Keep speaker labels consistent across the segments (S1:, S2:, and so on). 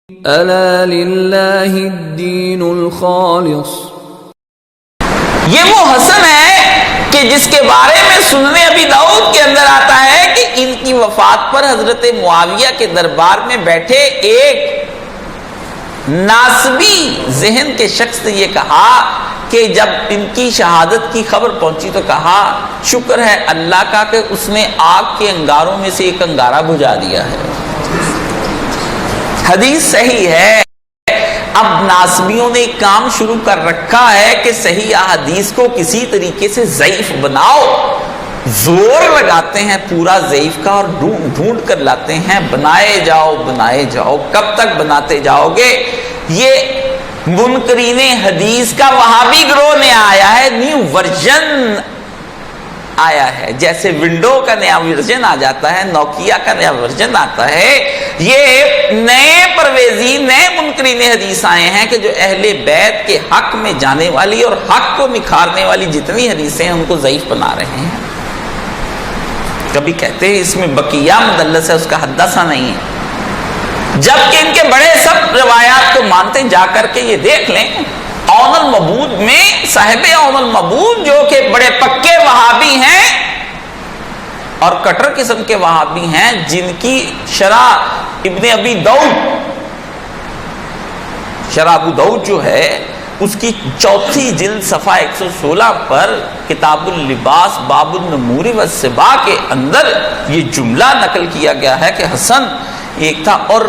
S1: ألا لله الدين الخالص۔
S2: یہ وہ حسن ہے کہ جس کے بارے میں سننے ابی داؤد کے اندر آتا ہے کہ ان کی وفات پر حضرت معاویہ کے دربار میں بیٹھے ایک ناسبی ذہن کے شخص نے یہ کہا کہ جب ان کی شہادت کی خبر پہنچی تو کہا شکر ہے اللہ کا کہ اس نے آگ کے انگاروں میں سے ایک انگارہ بجھا دیا ہے۔ حدیث صحیح ہے۔ اب ناسبیوں نے ایک کام شروع کر رکھا ہے کہ صحیح احادیث کو کسی طریقے سے ضعیف بناؤ، زور لگاتے ہیں پورا ضعیف کا اور ڈھونڈ کر لاتے ہیں، بنائے جاؤ، کب تک بناتے جاؤ گے؟ یہ منکرین حدیث کا وہابی گروہ نے آیا ہے، نیو ورژن آیا ہے، جیسے ونڈو کا نیا ورژن آ جاتا ہے، نوکیا کا نیا ورژن آتا ہے۔ یہ نئے پرویزی نئے منکرین حدیث آئے ہیں کہ جو اہل بیت کے حق میں جانے والی اور حق کو نکھارنے والی جتنی حدیثیں ہیں ان کو ضعیف بنا رہے ہیں۔ کبھی کہتے ہیں اس میں بقیہ مدلس ہے، اس کا حدثہ نہیں ہے، جبکہ ان کے بڑے سب روایات کو مانتے، جا کر کے یہ دیکھ لیں اون المبود میں صاحب اون المبود جو کہ بڑے پکے وہابی ہیں اور کٹر قسم کے وہابی ہیں، جن کی شرح ابن ابی داؤد، شرح ابو داؤد جو ہے اس کی 4 جلد صفحہ 116 پر کتاب اللباس باب النمور والسبا کے اندر یہ جملہ نقل کیا گیا ہے کہ حسن ایک تھا، اور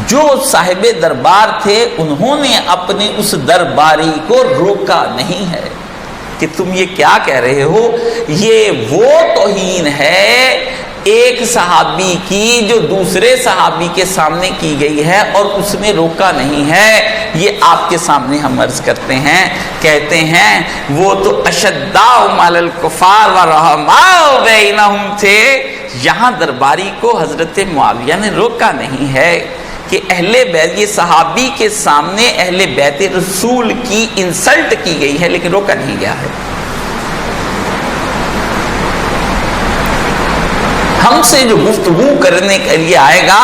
S2: جو صاحب دربار تھے انہوں نے اپنے اس درباری کو روکا نہیں ہے کہ تم یہ کیا کہہ رہے ہو، یہ وہ توہین ہے ایک صحابی کی جو دوسرے صحابی کے سامنے کی گئی ہے اور اس نے روکا نہیں ہے۔ یہ آپ کے سامنے ہم عرض کرتے ہیں، کہتے ہیں وہ تو اشداء علی الکفار ورحماء بینہم تھے، یہاں درباری کو حضرت معاویہ نے روکا نہیں ہے کہ اہل بیت، یہ صحابی کے سامنے اہل بیت رسول کی انسلٹ کی گئی ہے لیکن روکا نہیں گیا ہے۔ ہم سے جو گفتگو کرنے کے لیے آئے گا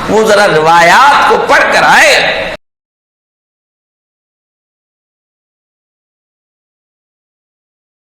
S2: وہ ذرا روایات کو پڑھ کر آئے۔